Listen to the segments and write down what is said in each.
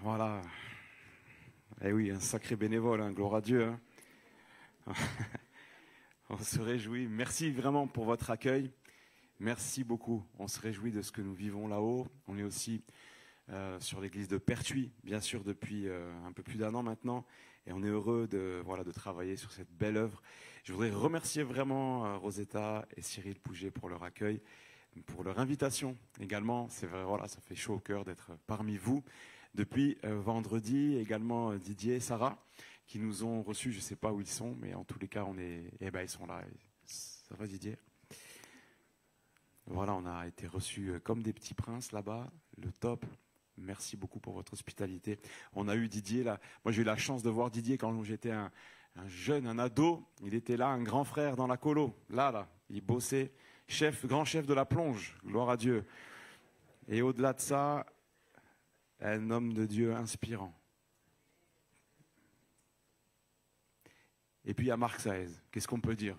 Voilà. Eh oui, un sacré bénévole, hein, gloire à Dieu. Hein. On se réjouit. Merci vraiment pour votre accueil. Merci beaucoup. On se réjouit de ce que nous vivons là-haut. On est aussi sur l'église de Pertuis, bien sûr, depuis un peu plus d'un an maintenant. Et on est heureux de travailler sur cette belle œuvre. Je voudrais remercier vraiment Rosetta et Cyril Pouget pour leur accueil, pour leur invitation également. C'est vrai, voilà, ça fait chaud au cœur d'être parmi vous. Depuis vendredi, également Didier et Sarah, qui nous ont reçus, je ne sais pas où ils sont, mais en tous les cas, ils sont là. Ça va Didier? Voilà, on a été reçus comme des petits princes là-bas, le top. Merci beaucoup pour votre hospitalité. On a eu Didier là. Moi, j'ai eu la chance de voir Didier quand j'étais un jeune, un ado. Il était là, un grand frère dans la colo. Là, il bossait. Grand chef de la plonge. Gloire à Dieu. Et au-delà de ça, un homme de Dieu inspirant. Et puis il y a Marc Saez. Qu'est-ce qu'on peut dire?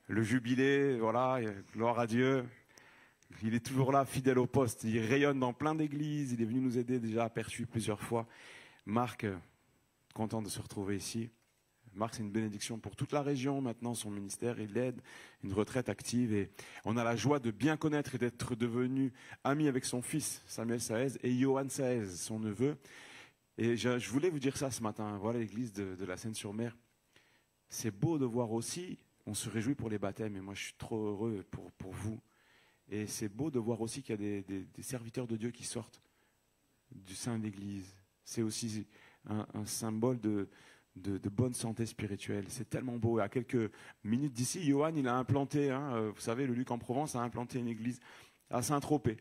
Le jubilé, voilà, gloire à Dieu. Il est toujours là, fidèle au poste. Il rayonne dans plein d'églises. Il est venu nous aider déjà à Pertuis plusieurs fois. Marc, content de se retrouver ici. Marc, c'est une bénédiction pour toute la région. Maintenant, son ministère, il aide, une retraite active. Et on a la joie de bien connaître et d'être devenu ami avec son fils, Samuel Saez, et Johan Saez, son neveu. Et je voulais vous dire ça ce matin. Voilà l'église de la Seine-sur-Mer. C'est beau de voir aussi, on se réjouit pour les baptêmes, et moi je suis trop heureux pour vous. Et c'est beau de voir aussi qu'il y a des serviteurs de Dieu qui sortent du sein de l'église. C'est aussi un symbole de bonne santé spirituelle. C'est tellement beau. À quelques minutes d'ici, Johan, il a implanté, vous savez, le Luc en Provence a implanté une église à Saint-Tropez.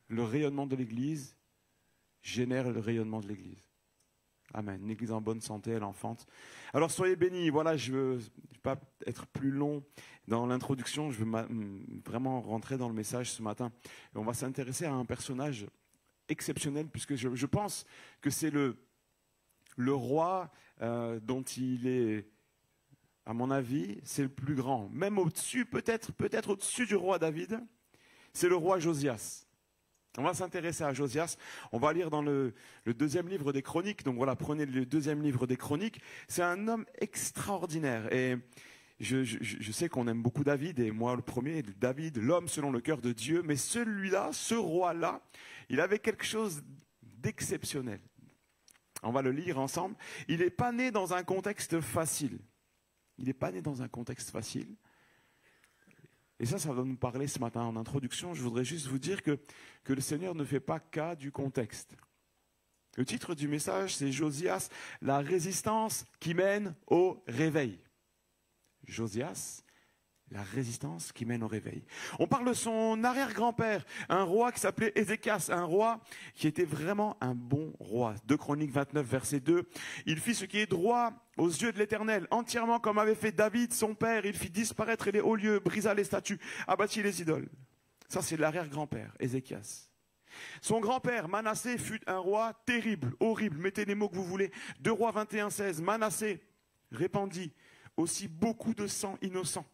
Le rayonnement de l'église génère le rayonnement de l'église. Amen. Une église en bonne santé, elle enfante. Alors soyez bénis. Voilà, je ne veux pas être plus long dans l'introduction. Je veux vraiment rentrer dans le message ce matin. Et on va s'intéresser à un personnage exceptionnel, puisque je pense que c'est le roi dont il est, à mon avis, c'est le plus grand. Même au-dessus, peut-être au-dessus du roi David, c'est le roi Josias. On va s'intéresser à Josias. On va lire dans le deuxième livre des Chroniques. Donc voilà, prenez le deuxième livre des Chroniques. C'est un homme extraordinaire. Et je sais qu'on aime beaucoup David. Et moi, le premier, David, l'homme selon le cœur de Dieu. Mais celui-là, ce roi-là, il avait quelque chose d'exceptionnel. On va le lire ensemble. Il n'est pas né dans un contexte facile. Il n'est pas né dans un contexte facile. Et ça va nous parler ce matin en introduction. Je voudrais juste vous dire que le Seigneur ne fait pas cas du contexte. Le titre du message, c'est Josias, la résistance qui mène au réveil. Josias, la résistance qui mène au réveil. On parle de son arrière-grand-père, un roi qui s'appelait Ézéchias, un roi qui était vraiment un bon roi. 2 Chroniques 29, verset 2. Il fit ce qui est droit aux yeux de l'Éternel, entièrement comme avait fait David, son père. Il fit disparaître les hauts lieux, brisa les statues, abattit les idoles. Ça, c'est l'arrière-grand-père, Ézéchias. Son grand-père, Manassé, fut un roi terrible, horrible. Mettez les mots que vous voulez. 2 Rois 21, 16. Manassé répandit aussi beaucoup de sang innocent,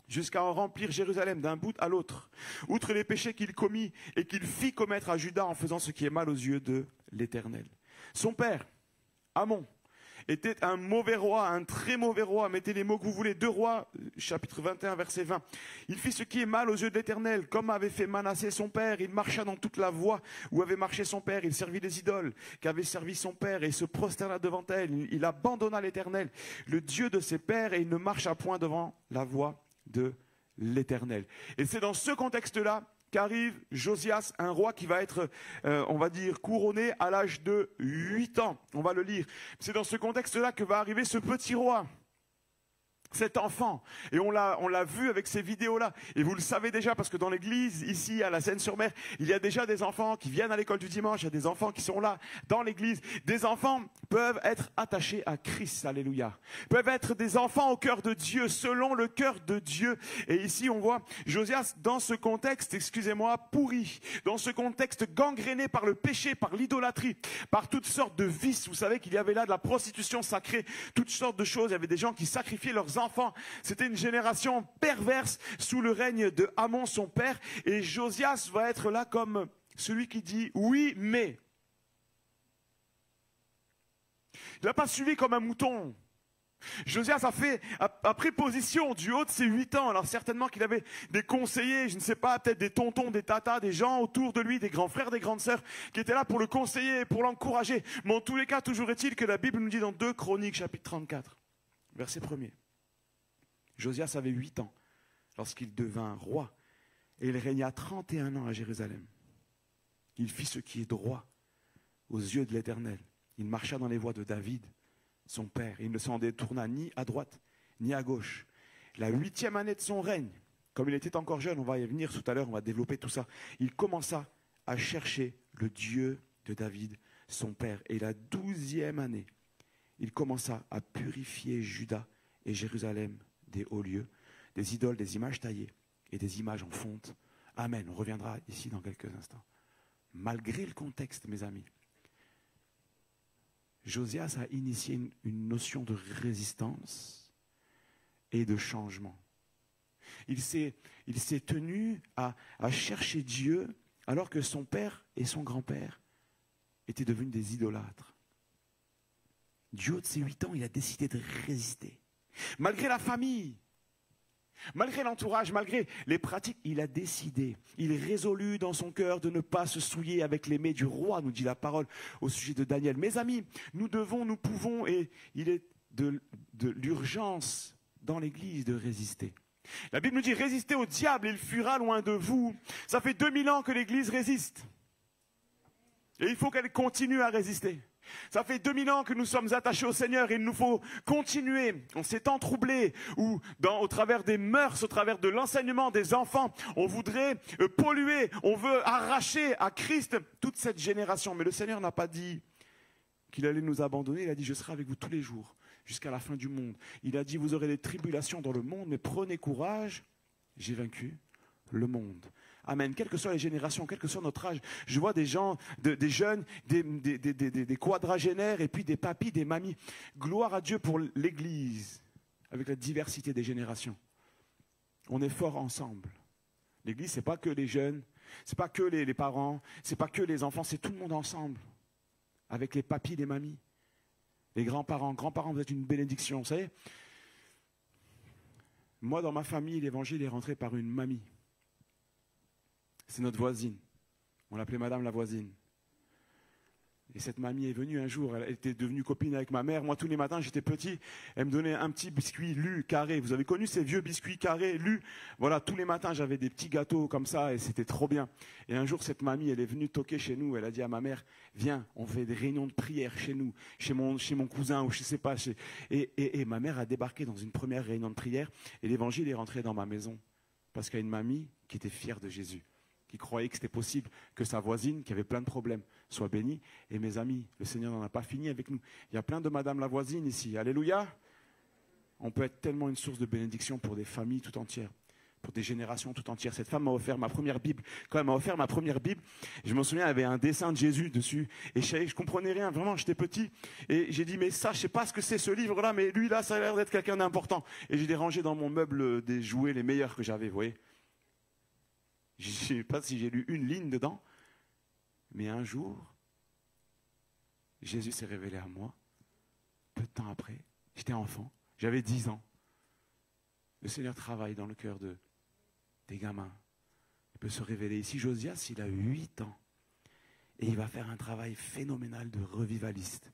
jusqu'à en remplir Jérusalem d'un bout à l'autre, outre les péchés qu'il commit et qu'il fit commettre à Juda en faisant ce qui est mal aux yeux de l'Éternel. Son père, Amon, était un mauvais roi, un très mauvais roi. Mettez les mots que vous voulez. 2 Rois, chapitre 21, verset 20. Il fit ce qui est mal aux yeux de l'Éternel, comme avait fait Manassé son père. Il marcha dans toute la voie où avait marché son père. Il servit les idoles qu'avait servi son père et il se prosterna devant elles. Il abandonna l'Éternel, le Dieu de ses pères, et il ne marcha point devant la voie de l'Éternel. Et c'est dans ce contexte-là qu'arrive Josias, un roi qui va être, on va dire, couronné à l'âge de 8 ans. On va le lire. C'est dans ce contexte-là que va arriver ce petit roi, cet enfant. Et on l'a vu avec ces vidéos-là. Et vous le savez déjà parce que dans l'église, ici à la Seine-sur-Mer, il y a déjà des enfants qui viennent à l'école du dimanche. Il y a des enfants qui sont là dans l'église. Des enfants peuvent être attachés à Christ. Alléluia. Peuvent être des enfants au cœur de Dieu, selon le cœur de Dieu. Et ici, on voit Josias dans ce contexte, excusez-moi, pourri. Dans ce contexte gangréné par le péché, par l'idolâtrie, par toutes sortes de vices. Vous savez qu'il y avait là de la prostitution sacrée, toutes sortes de choses. Il y avait des gens qui sacrifiaient leurs enfants. C'était une génération perverse sous le règne de Amon, son père. Et Josias va être là comme celui qui dit oui, mais. Il n'a pas suivi comme un mouton. Josias a pris position du haut de ses 8 ans. Alors certainement qu'il avait des conseillers, je ne sais pas, peut-être des tontons, des tatas, des gens autour de lui, des grands frères, des grandes sœurs, qui étaient là pour le conseiller, pour l'encourager. Mais en tous les cas, toujours est-il que la Bible nous dit dans 2 Chroniques, chapitre 34, verset 1er. Josias avait 8 ans lorsqu'il devint roi et il régna 31 ans à Jérusalem. Il fit ce qui est droit aux yeux de l'Éternel. Il marcha dans les voies de David, son père. Il ne s'en détourna ni à droite ni à gauche. La 8e année de son règne, comme il était encore jeune, on va y venir tout à l'heure, on va développer tout ça, il commença à chercher le Dieu de David, son père. Et la 12e année, il commença à purifier Juda et Jérusalem des hauts lieux, des idoles, des images taillées et des images en fonte. Amen. On reviendra ici dans quelques instants. Malgré le contexte, mes amis, Josias a initié une notion de résistance et de changement. Il s'est tenu à chercher Dieu alors que son père et son grand-père étaient devenus des idolâtres. Du haut de ses 8 ans, il a décidé de résister. Malgré la famille, malgré l'entourage, malgré les pratiques, il a décidé, il résolut dans son cœur de ne pas se souiller avec les mets du roi, nous dit la parole au sujet de Daniel. Mes amis, nous pouvons, et il est de l'urgence dans l'Église de résister. La Bible nous dit, résistez au diable, il fuira loin de vous. Ça fait 2000 ans que l'Église résiste. Et il faut qu'elle continue à résister. Ça fait 2000 ans que nous sommes attachés au Seigneur et il nous faut continuer. En ces temps troublés où, au travers des mœurs, au travers de l'enseignement des enfants, on voudrait polluer, on veut arracher à Christ toute cette génération. Mais le Seigneur n'a pas dit qu'il allait nous abandonner, il a dit je serai avec vous tous les jours jusqu'à la fin du monde. Il a dit vous aurez des tribulations dans le monde, mais prenez courage, j'ai vaincu le monde. Amen. Quelles que soient les générations, quel que soit notre âge, je vois des gens, des jeunes, des quadragénaires et puis des papis, des mamies. Gloire à Dieu pour l'Église, avec la diversité des générations. On est fort ensemble. L'Église, ce n'est pas que les jeunes, ce n'est pas que les parents, ce n'est pas que les enfants, c'est tout le monde ensemble. Avec les papis, les mamies, les grands-parents. Grands-parents, vous êtes une bénédiction, vous savez. Moi, dans ma famille, l'évangile est rentré par une mamie. C'est notre voisine. On l'appelait Madame la voisine. Et cette mamie est venue un jour, elle était devenue copine avec ma mère. Moi, tous les matins, j'étais petit, elle me donnait un petit biscuit lu, carré. Vous avez connu ces vieux biscuits carrés, lus? Voilà, tous les matins, j'avais des petits gâteaux comme ça et c'était trop bien. Et un jour, cette mamie, elle est venue toquer chez nous. Elle a dit à ma mère, viens, on fait des réunions de prière chez nous, chez mon cousin ou je ne sais pas. Et ma mère a débarqué dans une première réunion de prière et l'évangile est rentré dans ma maison. Parce qu'il y a une mamie qui était fière de Jésus, qui croyait que c'était possible que sa voisine, qui avait plein de problèmes, soit bénie. Et mes amis, le Seigneur n'en a pas fini avec nous. Il y a plein de Madame la voisine ici. Alléluia. On peut être tellement une source de bénédiction pour des familles tout entières, pour des générations tout entières. Cette femme m'a offert ma première Bible. Quand elle m'a offert ma première Bible, je me souviens, il y avait un dessin de Jésus dessus. Et je ne comprenais rien, vraiment, j'étais petit. Et j'ai dit, mais ça, je ne sais pas ce que c'est ce livre-là, mais lui, là, ça a l'air d'être quelqu'un d'important. Et j'ai dérangé dans mon meuble des jouets les meilleurs que j'avais, vous voyez. Je ne sais pas si j'ai lu une ligne dedans, mais un jour, Jésus s'est révélé à moi, peu de temps après, j'étais enfant, j'avais 10 ans. Le Seigneur travaille dans le cœur des gamins. Il peut se révéler ici. Josias, il a 8 ans, et il va faire un travail phénoménal de revivaliste.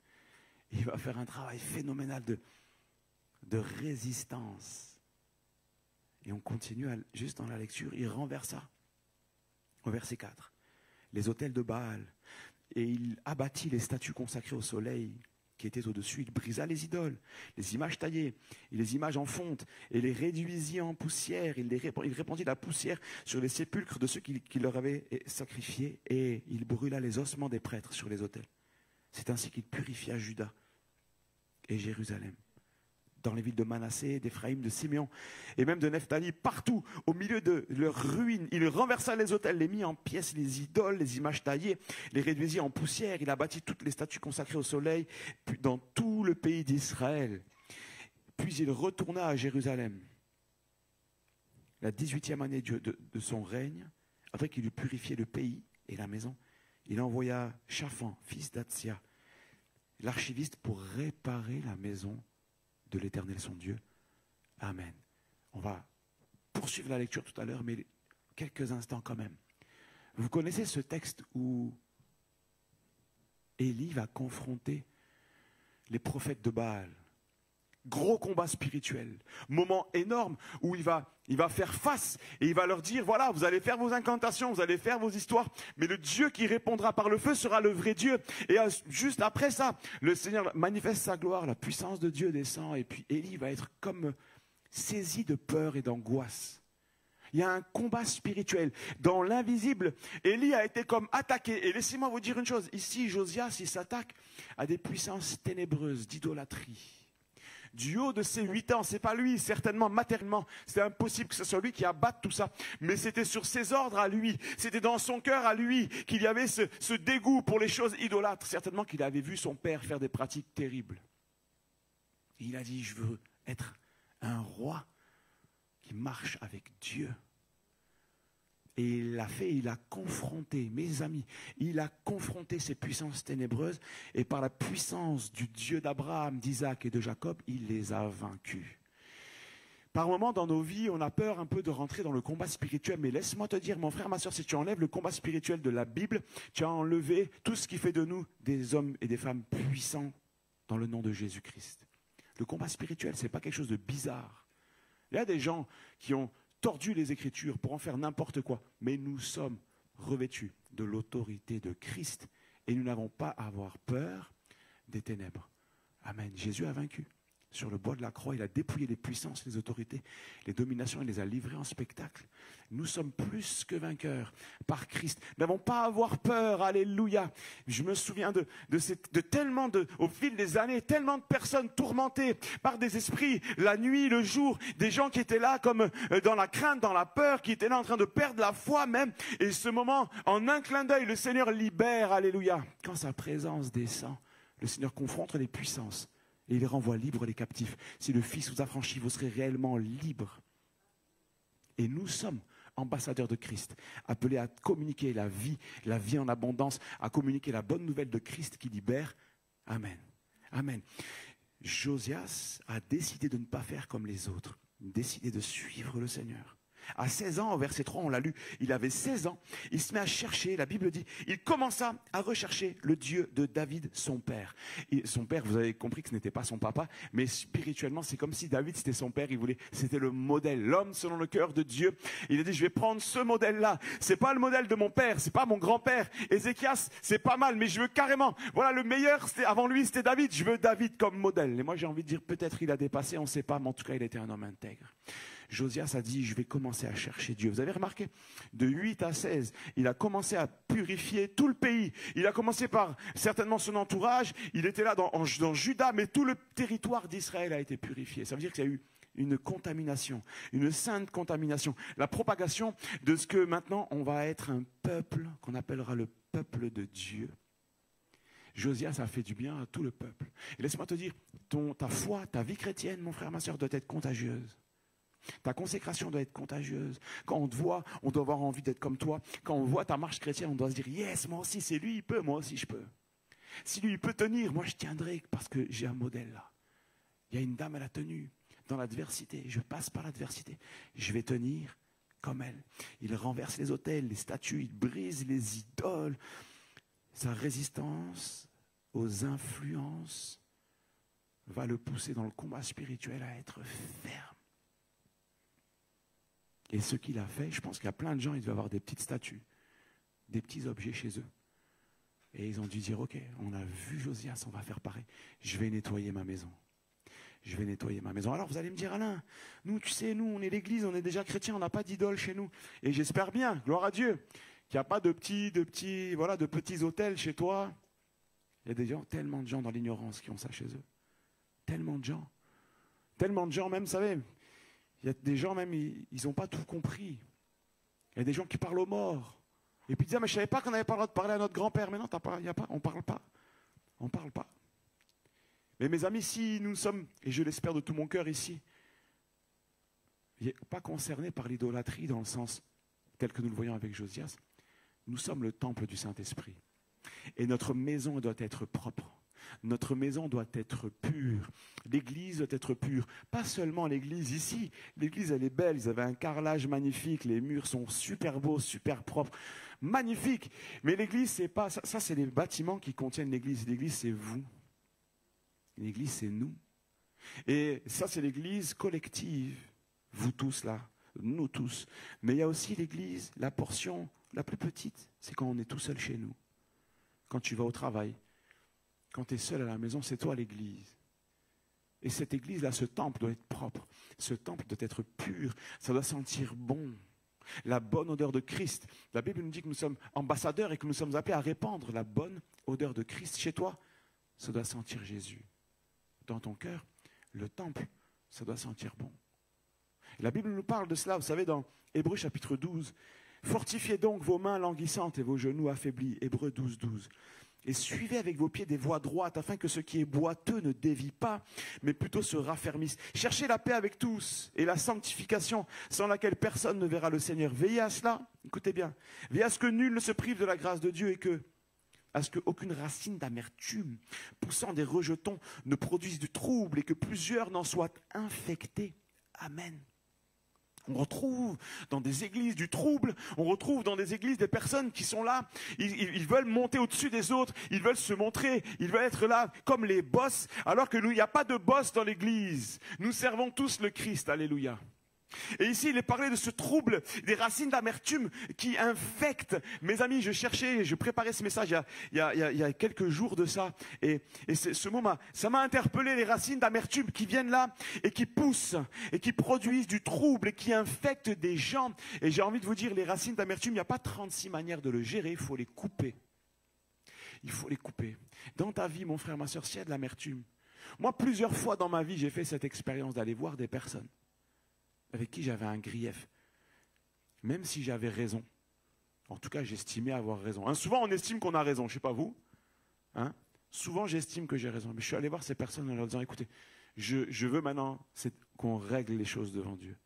Il va faire un travail phénoménal de résistance. Et on continue juste dans la lecture, il renversa. Au verset 4, les autels de Baal, et il abattit les statues consacrées au soleil qui étaient au-dessus. Il brisa les idoles, les images taillées, et les images en fonte, et les réduisit en poussière. Il répandit la poussière sur les sépulcres de ceux qui leur avaient sacrifiés, et il brûla les ossements des prêtres sur les autels. C'est ainsi qu'il purifia Juda et Jérusalem. Dans les villes de Manassé, d'Éphraïm, de Siméon et même de Nephtali, partout, au milieu de leurs ruines, il renversa les autels, les mit en pièces, les idoles, les images taillées, les réduisit en poussière, il abattit toutes les statues consacrées au soleil, puis dans tout le pays d'Israël. Puis il retourna à Jérusalem. La 18e année de son règne, après qu'il eut purifié le pays et la maison, il envoya Shaphan, fils d'Atsia, l'archiviste pour réparer la maison de l'Éternel son Dieu. Amen. On va poursuivre la lecture tout à l'heure, mais quelques instants quand même. Vous connaissez ce texte où Élie va confronter les prophètes de Baal. Gros combat spirituel, moment énorme où il va faire face et il va leur dire, voilà, vous allez faire vos incantations, vous allez faire vos histoires, mais le Dieu qui répondra par le feu sera le vrai Dieu. Et juste après ça, le Seigneur manifeste sa gloire, la puissance de Dieu descend et puis Élie va être comme saisi de peur et d'angoisse. Il y a un combat spirituel. Dans l'invisible, Élie a été comme attaqué. Et laissez-moi vous dire une chose, ici Josias, il s'attaque à des puissances ténébreuses d'idolâtrie. Du haut de ses 8 ans, c'est pas lui, certainement matériellement, c'est impossible que ce soit lui qui abatte tout ça, mais c'était sur ses ordres à lui, c'était dans son cœur à lui qu'il y avait ce dégoût pour les choses idolâtres, certainement qu'il avait vu son père faire des pratiques terribles. Et il a dit, je veux être un roi qui marche avec Dieu. Et il l'a fait, il a confronté, mes amis, il a confronté ces puissances ténébreuses et par la puissance du Dieu d'Abraham, d'Isaac et de Jacob, il les a vaincus. Par moments dans nos vies, on a peur un peu de rentrer dans le combat spirituel, mais laisse-moi te dire, mon frère, ma soeur, si tu enlèves le combat spirituel de la Bible, tu as enlevé tout ce qui fait de nous des hommes et des femmes puissants dans le nom de Jésus-Christ. Le combat spirituel, ce n'est pas quelque chose de bizarre. Il y a des gens qui ont tordu les Écritures pour en faire n'importe quoi. Mais nous sommes revêtus de l'autorité de Christ et nous n'avons pas à avoir peur des ténèbres. Amen. Jésus a vaincu. Sur le bois de la croix, il a dépouillé les puissances, les autorités, les dominations, il les a livrées en spectacle. Nous sommes plus que vainqueurs par Christ. Nous n'avons pas à avoir peur, alléluia. Je me souviens au fil des années, tellement de personnes tourmentées par des esprits, la nuit, le jour, des gens qui étaient là comme dans la crainte, dans la peur, qui étaient là en train de perdre la foi même. Et ce moment, en un clin d'œil, le Seigneur libère, alléluia. Quand sa présence descend, le Seigneur confronte les puissances. Et il renvoie libres les captifs. Si le Fils vous affranchit, vous serez réellement libres. Et nous sommes ambassadeurs de Christ, appelés à communiquer la vie en abondance, à communiquer la bonne nouvelle de Christ qui libère. Amen. Amen. Josias a décidé de ne pas faire comme les autres, décidé de suivre le Seigneur. À 16 ans, au verset 3, on l'a lu, il avait 16 ans, il se met à chercher, la Bible dit, il commença à rechercher le Dieu de David, son père. Et son père, vous avez compris que ce n'était pas son papa, mais spirituellement, c'est comme si David, c'était son père, c'était le modèle, l'homme selon le cœur de Dieu. Il a dit, je vais prendre ce modèle-là, c'est pas le modèle de mon père, c'est pas mon grand-père, Ézéchias, c'est pas mal, mais je veux carrément, voilà, le meilleur, avant lui, c'était David, je veux David comme modèle. Et moi, j'ai envie de dire, peut-être il a dépassé, on ne sait pas, mais en tout cas, il était un homme intègre. Josias a dit, je vais commencer à chercher Dieu. Vous avez remarqué, de 8 à 16, il a commencé à purifier tout le pays. Il a commencé par certainement son entourage. Il était là dans Juda, mais tout le territoire d'Israël a été purifié. Ça veut dire qu'il y a eu une contamination, une sainte contamination. La propagation de ce que maintenant on va être un peuple qu'on appellera le peuple de Dieu. Josias a fait du bien à tout le peuple. Et laisse-moi te dire, ta foi, ta vie chrétienne, mon frère, ma soeur, doit être contagieuse. Ta consécration doit être contagieuse. Quand on te voit, on doit avoir envie d'être comme toi. Quand on voit ta marche chrétienne, on doit se dire, yes, moi aussi, c'est lui, il peut, moi aussi, je peux. Si lui, il peut tenir, moi, je tiendrai parce que j'ai un modèle là. Il y a une dame, elle a tenu dans l'adversité. Je passe par l'adversité. Je vais tenir comme elle. Il renverse les autels, les statues, il brise les idoles. Sa résistance aux influences va le pousser dans le combat spirituel à être ferme. Et ce qu'il a fait, je pense qu'il y a plein de gens, ils devaient avoir des petites statues, des petits objets chez eux. Et ils ont dû dire, ok, on a vu Josias, on va faire pareil. Je vais nettoyer ma maison. Je vais nettoyer ma maison. Alors vous allez me dire, Alain, nous, tu sais, nous, on est l'église, on est déjà chrétiens, on n'a pas d'idole chez nous. Et j'espère bien, gloire à Dieu, qu'il n'y a pas de petits hôtels chez toi. Il y a des gens, tellement de gens dans l'ignorance qui ont ça chez eux. Tellement de gens. Tellement de gens même, vous savez, il y a des gens même, ils n'ont pas tout compris. Il y a des gens qui parlent aux morts. Et puis ils disent, mais je ne savais pas qu'on n'avait pas le droit de parler à notre grand-père. Mais non, on ne parle pas. On ne parle pas. Mais mes amis, si nous sommes, et je l'espère de tout mon cœur ici, pas concernés par l'idolâtrie dans le sens tel que nous le voyons avec Josias, nous sommes le temple du Saint-Esprit. Et notre maison doit être propre. Notre maison doit être pure. L'église doit être pure. Pas seulement l'église ici. L'église, elle est belle. Ils avaient un carrelage magnifique. Les murs sont super beaux, super propres. Magnifique. Mais l'église, c'est pas... Ça, c'est les bâtiments qui contiennent l'église. L'église, c'est vous. L'église, c'est nous. Et ça, c'est l'église collective. Vous tous là. Nous tous. Mais il y a aussi l'église, la portion la plus petite. C'est quand on est tout seul chez nous. Quand tu vas au travail. Quand tu es seul à la maison, c'est toi l'église. Et cette église-là, ce temple doit être propre. Ce temple doit être pur. Ça doit sentir bon. La bonne odeur de Christ. La Bible nous dit que nous sommes ambassadeurs et que nous sommes appelés à répandre la bonne odeur de Christ chez toi. Ça doit sentir Jésus. Dans ton cœur, le temple, ça doit sentir bon. La Bible nous parle de cela, vous savez, dans Hébreux chapitre 12. Fortifiez donc vos mains languissantes et vos genoux affaiblis. Hébreux 12, 12. Et suivez avec vos pieds des voies droites, afin que ce qui est boiteux ne dévie pas, mais plutôt se raffermisse. Cherchez la paix avec tous et la sanctification, sans laquelle personne ne verra le Seigneur. Veillez à cela, écoutez bien, veillez à ce que nul ne se prive de la grâce de Dieu et à ce qu'aucune racine d'amertume poussant des rejetons ne produise du trouble et que plusieurs n'en soient infectés. Amen. On retrouve dans des églises du trouble, on retrouve dans des églises des personnes qui sont là, ils veulent monter au-dessus des autres, ils veulent se montrer, ils veulent être là comme les boss, alors que nous, il n'y a pas de boss dans l'église. Nous servons tous le Christ, alléluia. Et ici, il est parlé de ce trouble, des racines d'amertume qui infectent. Mes amis, je préparais ce message il y a quelques jours de ça. Et ce mot ça m'a interpellé, les racines d'amertume qui viennent là et qui poussent et qui produisent du trouble et qui infectent des gens. Et j'ai envie de vous dire, les racines d'amertume, il n'y a pas 36 manières de le gérer, il faut les couper. Il faut les couper. Dans ta vie, mon frère, ma soeur, s'il y a de l'amertume. Moi, plusieurs fois dans ma vie, j'ai fait cette expérience d'aller voir des personnes avec qui j'avais un grief, même si j'avais raison. En tout cas, j'estimais avoir raison. Souvent, on estime qu'on a raison, je ne sais pas vous. Souvent, j'estime que j'ai raison. Mais je suis allé voir ces personnes en leur disant, écoutez, je veux maintenant qu'on règle les choses devant Dieu.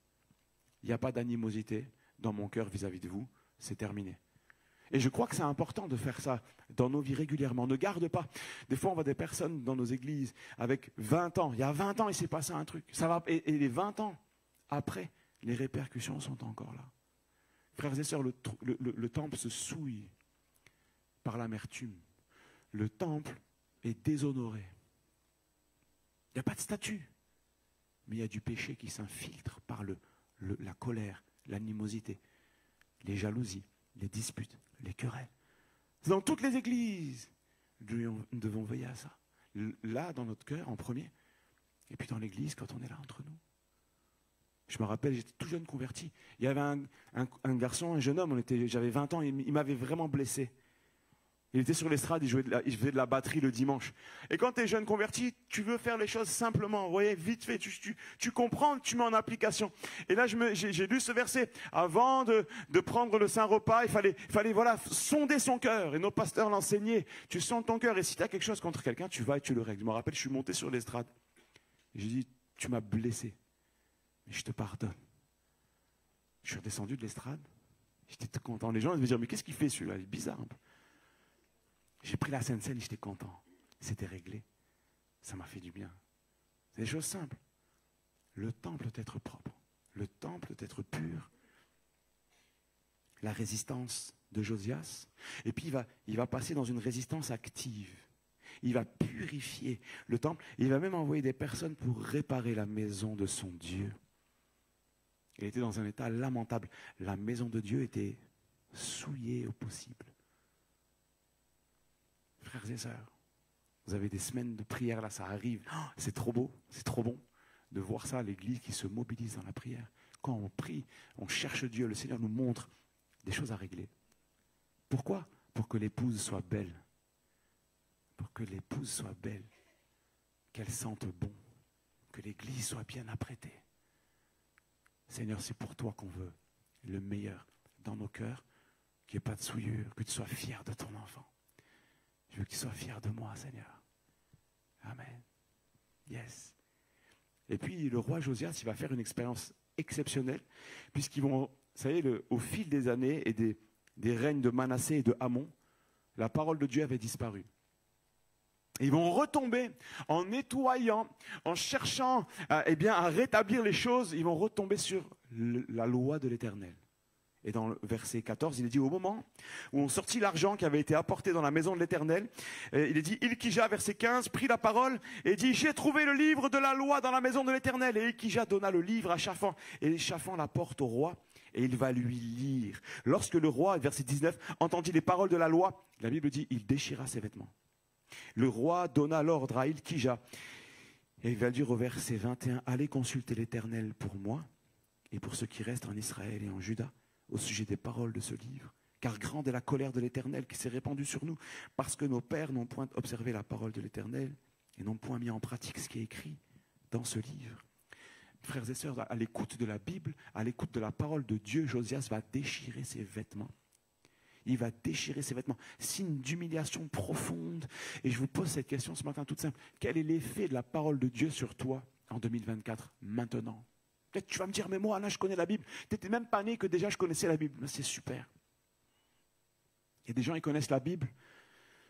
Il n'y a pas d'animosité dans mon cœur vis-à-vis de vous, c'est terminé. Et je crois que c'est important de faire ça dans nos vies régulièrement. Ne garde pas. Des fois, on voit des personnes dans nos églises avec 20 ans. Il y a 20 ans, il s'est passé un truc. Et les 20 ans, après, les répercussions sont encore là. Frères et sœurs, le temple se souille par l'amertume. Le temple est déshonoré. Il n'y a pas de statut, mais il y a du péché qui s'infiltre par la colère, l'animosité, les jalousies, les disputes, les querelles. C'est dans toutes les églises. Nous devons veiller à ça. Là, dans notre cœur, en premier, et puis dans l'église, quand on est là entre nous. Je me rappelle, j'étais tout jeune converti. Il y avait un garçon, un jeune homme, j'avais 20 ans, il m'avait vraiment blessé. Il était sur l'estrade, il faisait de la batterie le dimanche. Et quand tu es jeune converti, tu veux faire les choses simplement, vous voyez, vite fait, tu comprends, tu mets en application. Et là, j'ai lu ce verset. Avant de prendre le Saint-Repas, il fallait voilà, sonder son cœur. Et nos pasteurs l'enseignaient. Tu sondes ton cœur et si tu as quelque chose contre quelqu'un, tu vas et tu le règles. Je me rappelle, je suis monté sur l'estrade. J'ai dit, tu m'as blessé. Mais je te pardonne. Je suis redescendu de l'estrade. J'étais tout content. Les gens ils me disaient, mais qu'est-ce qu'il fait celui-là? Il est bizarre un peu. J'ai pris la Sainte Seine et j'étais content. C'était réglé. Ça m'a fait du bien. C'est des choses simples. Le temple doit être propre. Le temple doit être pur. La résistance de Josias. Et puis il va passer dans une résistance active. Il va purifier le temple. Il va même envoyer des personnes pour réparer la maison de son Dieu. Il était dans un état lamentable. La maison de Dieu était souillée au possible. Frères et sœurs, vous avez des semaines de prière là, ça arrive. Oh, c'est trop beau, c'est trop bon de voir ça, l'église qui se mobilise dans la prière. Quand on prie, on cherche Dieu, le Seigneur nous montre des choses à régler. Pourquoi? Pour que l'épouse soit belle. Pour que l'épouse soit belle, qu'elle sente bon, que l'église soit bien apprêtée. Seigneur, c'est pour toi qu'on veut le meilleur dans nos cœurs, qu'il n'y ait pas de souillure, que tu sois fier de ton enfant. Je veux que tu sois fier de moi, Seigneur. Amen. Yes. Et puis, le roi Josias, il va faire une expérience exceptionnelle, puisqu'ils vont, vous savez, au fil des années et des règnes de Manassé et de Amon, la parole de Dieu avait disparu. Ils vont retomber en nettoyant, en cherchant à rétablir les choses. Ils vont retomber sur la loi de l'Éternel. Et dans le verset 14, il est dit, au moment où on sortit l'argent qui avait été apporté dans la maison de l'Éternel, il est dit, Ilkija, verset 15, prit la parole et dit, j'ai trouvé le livre de la loi dans la maison de l'Éternel. Et Ilkija donna le livre à Shaphan. Et Shaphan l'apporte au roi et il va lui lire. Lorsque le roi, verset 19, entendit les paroles de la loi, la Bible dit, il déchira ses vêtements. Le roi donna l'ordre à Ilkija. Et il va dire au verset 21, allez consulter l'Éternel pour moi et pour ceux qui restent en Israël et en Juda, au sujet des paroles de ce livre, car grande est la colère de l'Éternel qui s'est répandue sur nous, parce que nos pères n'ont point observé la parole de l'Éternel et n'ont point mis en pratique ce qui est écrit dans ce livre. Frères et sœurs, à l'écoute de la Bible, à l'écoute de la parole de Dieu, Josias va déchirer ses vêtements. Il va déchirer ses vêtements, signe d'humiliation profonde. Et je vous pose cette question ce matin toute simple. Quel est l'effet de la parole de Dieu sur toi en 2024, maintenant ? Peut-être tu vas me dire, mais moi, Alain, je connais la Bible. Tu n'étais même pas né que déjà je connaissais la Bible. C'est super. Il y a des gens qui connaissent la Bible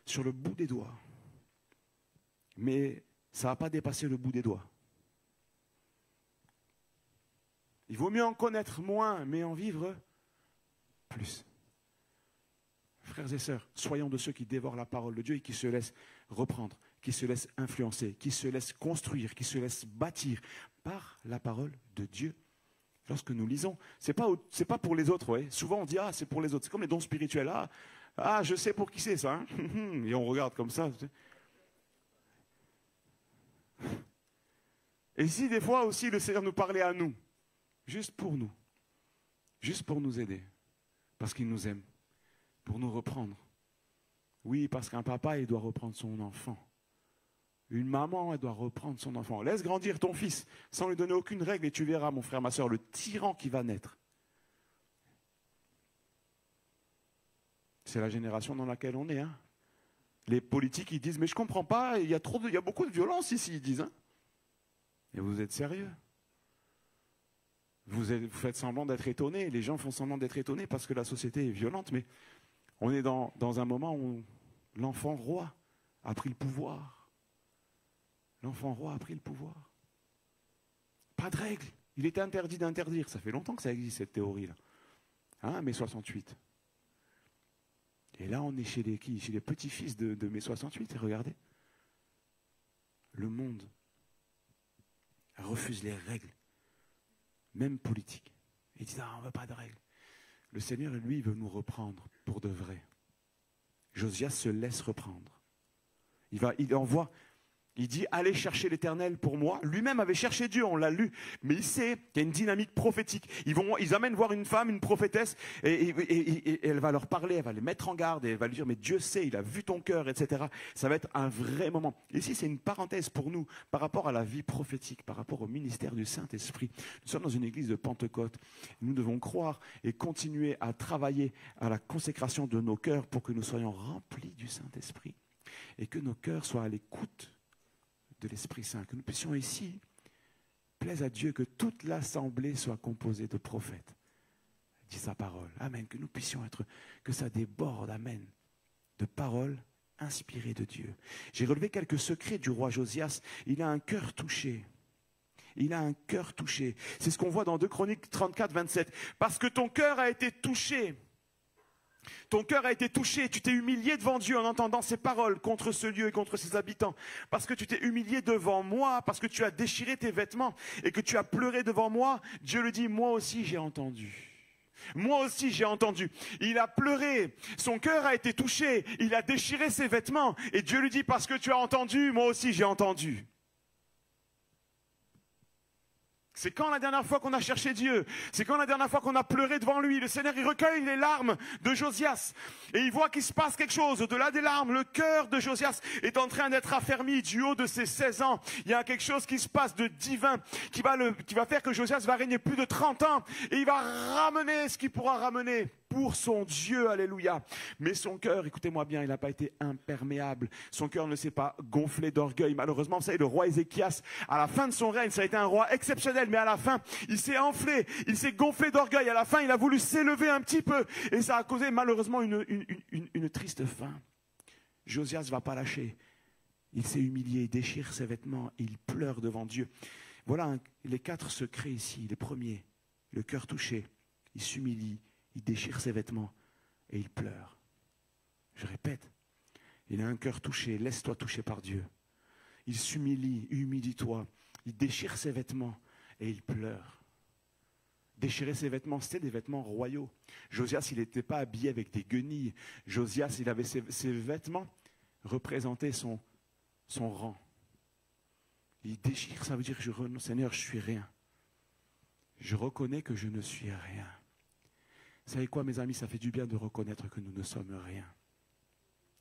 sur le bout des doigts. Mais ça ne va pas dépasser le bout des doigts. Il vaut mieux en connaître moins, mais en vivre plus. Frères et sœurs, soyons de ceux qui dévorent la parole de Dieu et qui se laissent reprendre, qui se laissent influencer, qui se laissent construire, qui se laissent bâtir par la parole de Dieu. Lorsque nous lisons, c'est pas pour les autres. Ouais. Souvent on dit, ah, c'est pour les autres. C'est comme les dons spirituels. Ah, je sais pour qui c'est ça. Hein. Et on regarde comme ça. Et si des fois aussi le Seigneur nous parlait à nous, juste pour nous aider, parce qu'il nous aime, pour nous reprendre. Oui, parce qu'un papa, il doit reprendre son enfant. Une maman, elle doit reprendre son enfant. Laisse grandir ton fils sans lui donner aucune règle et tu verras, mon frère, ma soeur, le tyran qui va naître. C'est la génération dans laquelle on est. Hein. Les politiques, ils disent, mais je ne comprends pas, il y a beaucoup de violence ici, ils disent. Hein. Et vous êtes sérieux ? Vous faites semblant d'être étonné, les gens font semblant d'être étonnés parce que la société est violente, mais on est dans un moment où l'enfant roi a pris le pouvoir. L'enfant roi a pris le pouvoir. Pas de règle. Il était interdit d'interdire. Ça fait longtemps que ça existe, cette théorie-là. Hein, mai 68. Et là, on est chez les petits-fils de mai 68. Et regardez. Le monde refuse les règles, même politiques. Il dit, on ne veut pas de règles. Le Seigneur, lui, veut nous reprendre pour de vrai. Josias se laisse reprendre. Il envoie, il dit, allez chercher l'Éternel pour moi. Lui-même avait cherché Dieu, on l'a lu. Mais il sait qu'il y a une dynamique prophétique. Ils amènent voir une femme, une prophétesse, et elle va leur parler, elle va les mettre en garde, et elle va lui dire, mais Dieu sait, il a vu ton cœur, etc. Ça va être un vrai moment. Ici, c'est une parenthèse pour nous, par rapport à la vie prophétique, par rapport au ministère du Saint-Esprit. Nous sommes dans une église de Pentecôte. Nous devons croire et continuer à travailler à la consécration de nos cœurs pour que nous soyons remplis du Saint-Esprit. Et que nos cœurs soient à l'écoute de l'Esprit Saint, que nous puissions ici, plaise à Dieu que toute l'assemblée soit composée de prophètes. Dit sa parole. Amen. Que nous puissions être, que ça déborde, amen, de paroles inspirées de Dieu. J'ai relevé quelques secrets du roi Josias. Il a un cœur touché. Il a un cœur touché. C'est ce qu'on voit dans 2 Chroniques 34, 27. Parce que ton cœur a été touché. Ton cœur a été touché, tu t'es humilié devant Dieu en entendant ses paroles contre ce lieu et contre ses habitants. Parce que tu t'es humilié devant moi, parce que tu as déchiré tes vêtements et que tu as pleuré devant moi, Dieu le dit, moi aussi j'ai entendu. Moi aussi j'ai entendu. Il a pleuré, son cœur a été touché, il a déchiré ses vêtements et Dieu lui dit, parce que tu as entendu, moi aussi j'ai entendu. C'est quand la dernière fois qu'on a cherché Dieu? C'est quand la dernière fois qu'on a pleuré devant lui? Le Seigneur, il recueille les larmes de Josias. Et il voit qu'il se passe quelque chose. Au-delà des larmes, le cœur de Josias est en train d'être affermi du haut de ses 16 ans. Il y a quelque chose qui se passe de divin qui va faire que Josias va régner plus de 30 ans. Et il va ramener ce qu'il pourra ramener pour son Dieu. Alléluia. Mais son cœur, écoutez-moi bien, il n'a pas été imperméable. Son cœur ne s'est pas gonflé d'orgueil. Malheureusement, vous savez, le roi Ézéchias, à la fin de son règne, ça a été un roi exceptionnel. Mais à la fin, il s'est enflé, il s'est gonflé d'orgueil. À la fin, il a voulu s'élever un petit peu. Et ça a causé malheureusement une triste fin. Josias ne va pas lâcher. Il s'est humilié, il déchire ses vêtements, il pleure devant Dieu. Voilà les 4 secrets ici. Les premiers, le cœur touché, il s'humilie, il déchire ses vêtements et il pleure. Je répète, il a un cœur touché, laisse-toi toucher par Dieu. Il s'humilie, humilie-toi, il déchire ses vêtements et il pleure. Déchirer ses vêtements, c'était des vêtements royaux. Josias, il n'était pas habillé avec des guenilles. Josias, il avait ses vêtements représentaient son rang. Il déchire, ça veut dire, Seigneur, je suis rien. Je reconnais que je ne suis rien. Vous savez quoi, mes amis, ça fait du bien de reconnaître que nous ne sommes rien.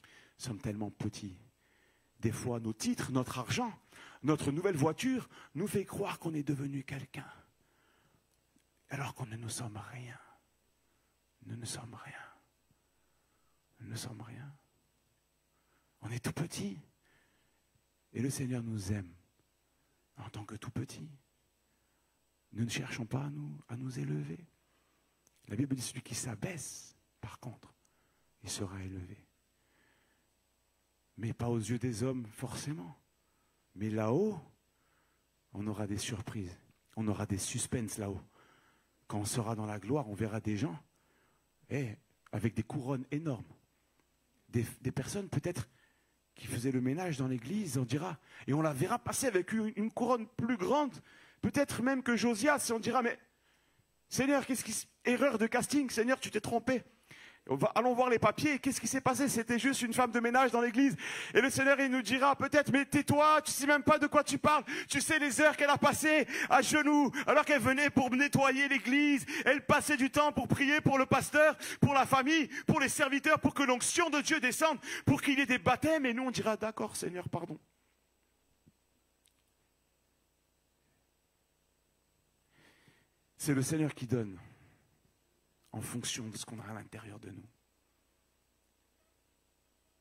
Nous sommes tellement petits. Des fois, nos titres, notre argent, notre nouvelle voiture nous fait croire qu'on est devenu quelqu'un. Alors qu'on ne nous sommes rien. Nous ne sommes rien. Nous ne sommes rien. On est tout petit. Et le Seigneur nous aime en tant que tout petit. Nous ne cherchons pas à nous élever. La Bible dit celui qui s'abaisse, par contre, il sera élevé. Mais pas aux yeux des hommes, forcément. Mais là-haut, on aura des surprises. On aura des suspens là-haut. Quand on sera dans la gloire, on verra des gens avec des couronnes énormes. Des personnes peut-être qui faisaient le ménage dans l'église, on dira, et on la verra passer avec une couronne plus grande, peut-être même que Josias, et on dira, mais Seigneur, erreur de casting, Seigneur, tu t'es trompé. Allons voir les papiers, qu'est-ce qui s'est passé? C'était juste une femme de ménage dans l'église. Et le Seigneur, il nous dira peut-être, mais tais-toi, tu sais même pas de quoi tu parles. Tu sais les heures qu'elle a passées à genoux, alors qu'elle venait pour nettoyer l'église. Elle passait du temps pour prier pour le pasteur, pour la famille, pour les serviteurs, pour que l'onction de Dieu descende, pour qu'il y ait des baptêmes. Et nous, on dira, d'accord, Seigneur, pardon. C'est le Seigneur qui donne en fonction de ce qu'on a à l'intérieur de nous.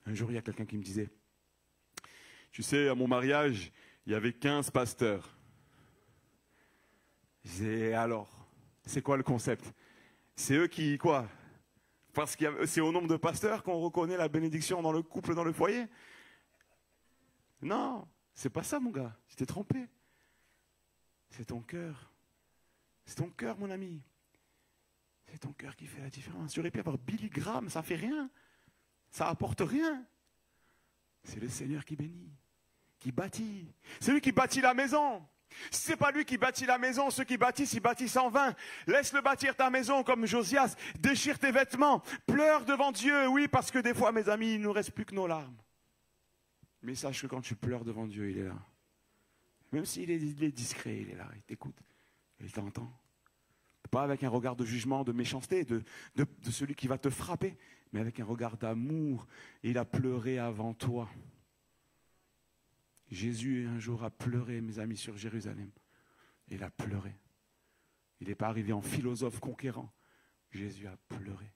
Un jour, il y a quelqu'un qui me disait, tu sais, à mon mariage, il y avait 15 pasteurs. Je disais, alors, c'est quoi le concept? C'est eux qui, quoi? Parce que c'est au nombre de pasteurs qu'on reconnaît la bénédiction dans le couple, dans le foyer? Non, c'est pas ça, mon gars. Tu t'es trompé. C'est ton cœur. C'est ton cœur, mon ami. C'est ton cœur qui fait la différence. J'aurais pu avoir Billy Graham, ça fait rien. Ça apporte rien. C'est le Seigneur qui bénit, qui bâtit. C'est lui qui bâtit la maison. Si ce n'est pas lui qui bâtit la maison, ceux qui bâtissent, ils bâtissent en vain. Laisse-le bâtir ta maison comme Josias. Déchire tes vêtements. Pleure devant Dieu. Oui, parce que des fois, mes amis, il ne nous reste plus que nos larmes. Mais sache que quand tu pleures devant Dieu, il est là. Même s'il est discret, il est là. Il t'écoute. Il t'entend. Pas avec un regard de jugement, de méchanceté, de celui qui va te frapper, mais avec un regard d'amour. Il a pleuré avant toi. Jésus, un jour, a pleuré, mes amis, sur Jérusalem. Il a pleuré. Il n'est pas arrivé en philosophe conquérant. Jésus a pleuré.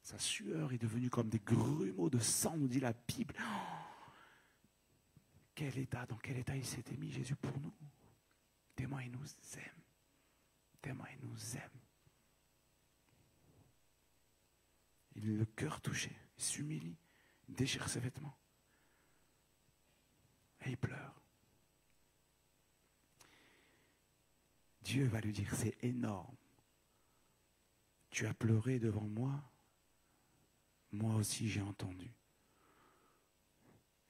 Sa sueur est devenue comme des grumeaux de sang, nous dit la Bible. Dans quel état il s'était mis, Jésus, pour nous? Tellement il nous aime. Tellement il nous aime. Il a le cœur touché. Il s'humilie. Il déchire ses vêtements. Et il pleure. Dieu va lui dire, c'est énorme. Tu as pleuré devant moi. Moi aussi j'ai entendu.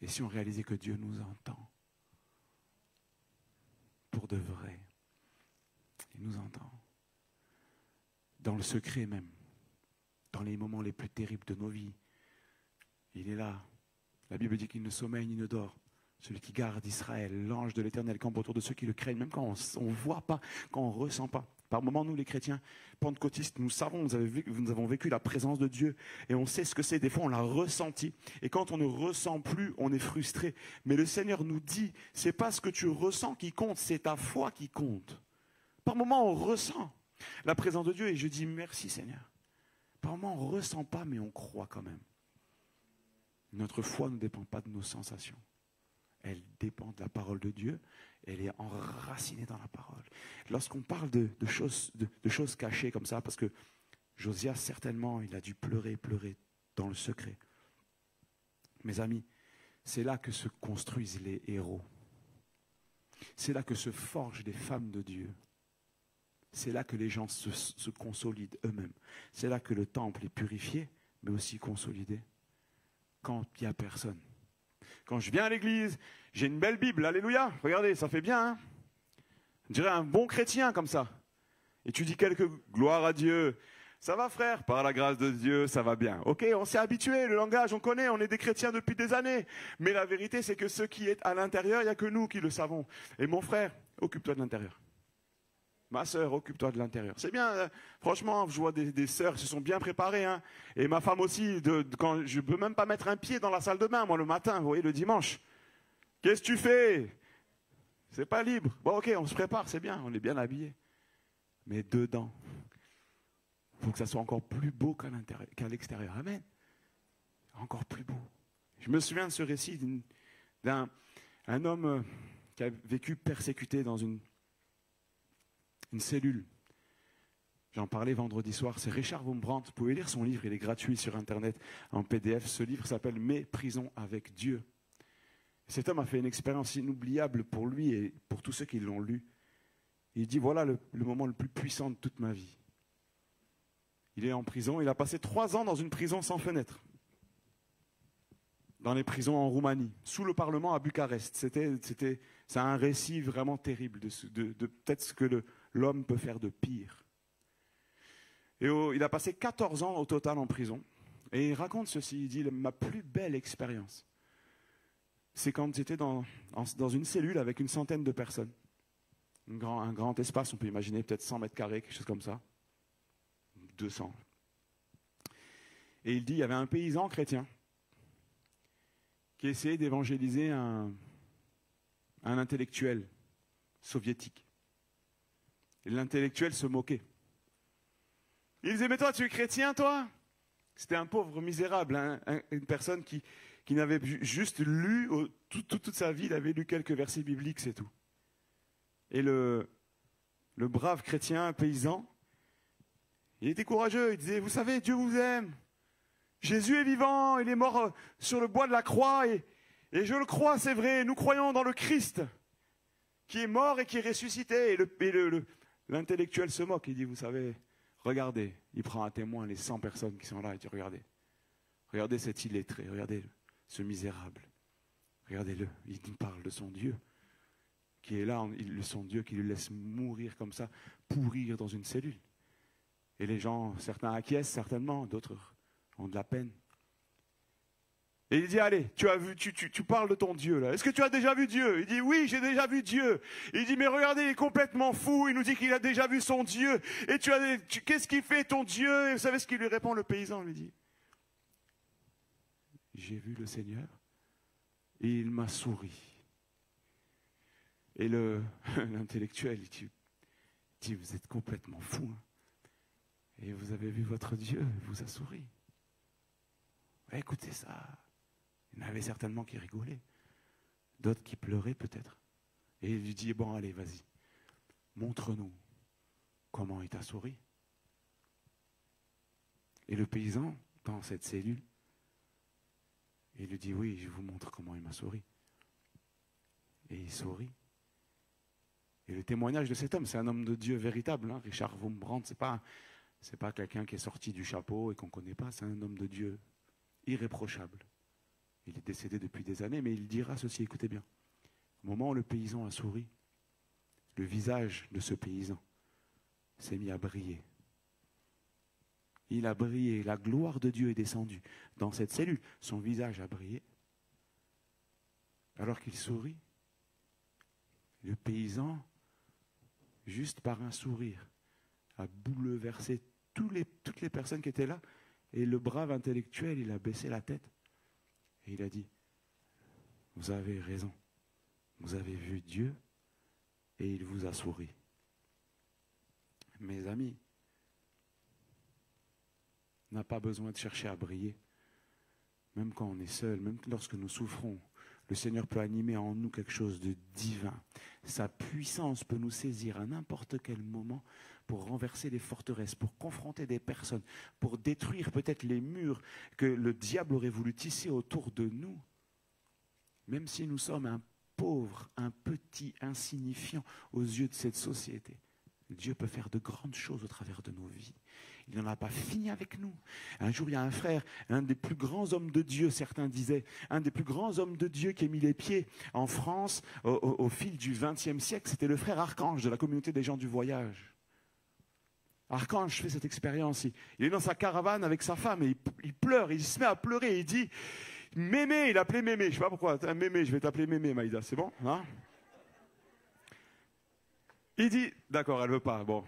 Et si on réalisait que Dieu nous entend, pour de vrai, il nous entend. Dans le secret même, dans les moments les plus terribles de nos vies, il est là. La Bible dit qu'il ne sommeille ni ne dort. Celui qui garde Israël, l'ange de l'Éternel campe autour de ceux qui le craignent, même quand on ne voit pas, quand on ne ressent pas. Par moments, nous les chrétiens, pentecôtistes, nous savons, nous avons vécu la présence de Dieu et on sait ce que c'est. Des fois, on l'a ressenti. Et quand on ne ressent plus, on est frustré. Mais le Seigneur nous dit, c'est pas ce que tu ressens qui compte, c'est ta foi qui compte. Par moments, on ressent la présence de Dieu et je dis merci Seigneur. Par moments, on ne ressent pas, mais on croit quand même. Notre foi ne dépend pas de nos sensations. Elle dépend de la parole de Dieu. Elle est enracinée dans la parole. Lorsqu'on parle de choses cachées comme ça, parce que Josias, certainement, il a dû pleurer dans le secret. Mes amis, c'est là que se construisent les héros. C'est là que se forgent les femmes de Dieu. C'est là que les gens se consolident eux-mêmes. C'est là que le temple est purifié, mais aussi consolidé. Quand il n'y a personne. Quand je viens à l'église, j'ai une belle Bible, alléluia. Regardez, ça fait bien, hein? Je dirais un bon chrétien comme ça. Et tu dis quelques gloires à Dieu. Ça va frère, par la grâce de Dieu, ça va bien. Ok, on s'est habitué, le langage, on connaît, on est des chrétiens depuis des années. Mais la vérité, c'est que ce qui est à l'intérieur, il n'y a que nous qui le savons. Et mon frère, occupe-toi de l'intérieur. Ma sœur, occupe-toi de l'intérieur. C'est bien, franchement, je vois des sœurs qui se sont bien préparées. Hein. Et ma femme aussi, quand je ne peux même pas mettre un pied dans la salle de bain, moi, le matin, vous voyez, le dimanche. Qu'est-ce que tu fais? C'est pas libre. Bon, ok, on se prépare, c'est bien, on est bien habillés. Mais dedans, il faut que ça soit encore plus beau qu'à l'extérieur. Amen. Encore plus beau. Je me souviens de ce récit d'un homme qui a vécu persécuté dans une cellule. J'en parlais vendredi soir. C'est Richard Wurmbrand. Vous pouvez lire son livre, il est gratuit sur Internet en PDF. Ce livre s'appelle « Mes prisons avec Dieu ». Cet homme a fait une expérience inoubliable pour lui et pour tous ceux qui l'ont lu. Il dit, voilà le moment le plus puissant de toute ma vie. Il est en prison, il a passé 3 ans dans une prison sans fenêtre. Dans les prisons en Roumanie, sous le Parlement à Bucarest. C'est un récit vraiment terrible de peut-être ce que l'homme peut faire de pire. Et il a passé 14 ans au total en prison. Et il raconte ceci, il dit, ma plus belle expérience, c'est quand j'étais dans une cellule avec une centaine de personnes. Un grand espace, on peut imaginer peut-être 100 mètres carrés, quelque chose comme ça. 200. Et il dit, il y avait un paysan chrétien qui essayait d'évangéliser un intellectuel soviétique. Et l'intellectuel se moquait. Il disait, mais toi, tu es chrétien, toi? C'était un pauvre misérable, hein, une personne qui n'avait juste lu, toute sa vie, il avait lu quelques versets bibliques, c'est tout. Et le brave chrétien, paysan, il était courageux, il disait, vous savez, Dieu vous aime. Jésus est vivant, il est mort sur le bois de la croix, et je le crois, c'est vrai, nous croyons dans le Christ, qui est mort et qui est ressuscité. Et l'intellectuel se moque, il dit, vous savez, regardez, il prend à témoin les 100 personnes qui sont là, il dit, regardez cet illettré, regardez ce misérable, regardez-le, il nous parle de son Dieu, qui est là, son Dieu qui le laisse mourir comme ça, pourrir dans une cellule. Et les gens, certains acquiescent certainement, d'autres ont de la peine. Et il dit, allez, tu parles de ton Dieu là. Est-ce que tu as déjà vu Dieu? Il dit, oui, j'ai déjà vu Dieu. Il dit, mais regardez, il est complètement fou. Il nous dit qu'il a déjà vu son Dieu. Et qu'est-ce qu'il fait ton Dieu? Et vous savez ce qu'il lui répond, le paysan lui dit, j'ai vu le Seigneur et il m'a souri. Et l'intellectuel, il dit, vous êtes complètement fou. Hein. Et vous avez vu votre Dieu, il vous a souri. Écoutez ça. Il y en avait certainement qui rigolaient. D'autres qui pleuraient peut-être. Et il lui dit, bon allez, vas-y. Montre-nous comment il t'a souri. Et le paysan, dans cette cellule, il lui dit, oui, je vous montre comment il m'a souri. Et il sourit. Et le témoignage de cet homme, c'est un homme de Dieu véritable. Hein. Richard Wurmbrand, c'est pas quelqu'un qui est sorti du chapeau et qu'on ne connaît pas. C'est un homme de Dieu irréprochable. Il est décédé depuis des années, mais il dira ceci, écoutez bien. Au moment où le paysan a souri, le visage de ce paysan s'est mis à briller. Il a brillé, la gloire de Dieu est descendue dans cette cellule. Son visage a brillé. Alors qu'il sourit, le paysan, juste par un sourire, a bouleversé toutes les personnes qui étaient là. Et le brave intellectuel, il a baissé la tête. Et il a dit, vous avez raison. Vous avez vu Dieu et il vous a souri. Mes amis, on n'a pas besoin de chercher à briller. Même quand on est seul, même lorsque nous souffrons, le Seigneur peut animer en nous quelque chose de divin. Sa puissance peut nous saisir à n'importe quel moment pour renverser les forteresses, pour confronter des personnes, pour détruire peut-être les murs que le diable aurait voulu tisser autour de nous. Même si nous sommes un pauvre, un petit, insignifiant aux yeux de cette société, Dieu peut faire de grandes choses au travers de nos vies. Il n'en a pas fini avec nous. Un jour, il y a un frère, un des plus grands hommes de Dieu, certains disaient, un des plus grands hommes de Dieu qui a mis les pieds en France au fil du XXe siècle, c'était le frère Archange de la communauté des gens du voyage. Archange fait cette expérience. Il est dans sa caravane avec sa femme et il pleure, il se met à pleurer et il dit « Mémé », il appelait Mémé, je ne sais pas pourquoi, « Mémé, je vais t'appeler Mémé, Maïda, c'est bon hein ?» Il dit « D'accord, elle ne veut pas, bon. »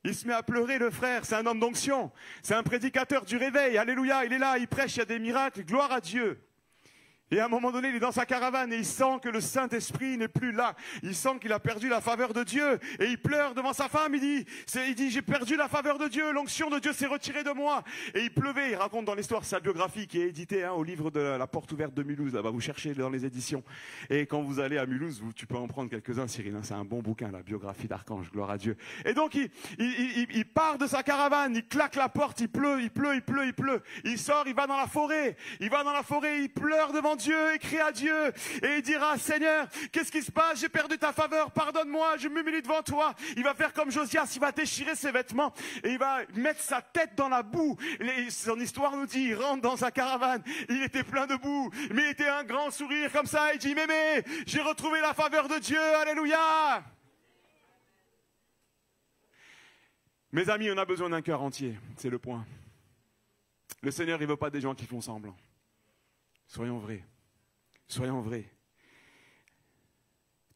Il se met à pleurer, le frère, c'est un homme d'onction, c'est un prédicateur du réveil, alléluia, il est là, il prêche, il y a des miracles, gloire à Dieu. Et à un moment donné, il est dans sa caravane et il sent que le Saint-Esprit n'est plus là. Il sent qu'il a perdu la faveur de Dieu. Et il pleure devant sa femme. Il dit, j'ai perdu la faveur de Dieu. L'onction de Dieu s'est retirée de moi. Et il pleuvait. Il raconte dans l'histoire sa biographie qui est éditée au livre de la Porte ouverte de Mulhouse. Là-bas, vous cherchez dans les éditions. Et quand vous allez à Mulhouse, tu peux en prendre quelques-uns, Cyril. C'est un bon bouquin, la biographie d'Archange. Gloire à Dieu. Et donc, il part de sa caravane. Il claque la porte. Il pleut. Il sort. Il va dans la forêt. Il pleure devant Dieu, et crie à Dieu, et il dira, Seigneur, qu'est-ce qui se passe? J'ai perdu ta faveur, pardonne-moi, je m'humilie devant toi. Il va faire comme Josias, il va déchirer ses vêtements, et il va mettre sa tête dans la boue. Son histoire nous dit, il rentre dans sa caravane, il était plein de boue, mais il était un grand sourire comme ça, il dit, Mémé, j'ai retrouvé la faveur de Dieu, alléluia. Mes amis, on a besoin d'un cœur entier, c'est le point. Le Seigneur, il ne veut pas des gens qui font semblant. Soyons vrais. Soyons vrais.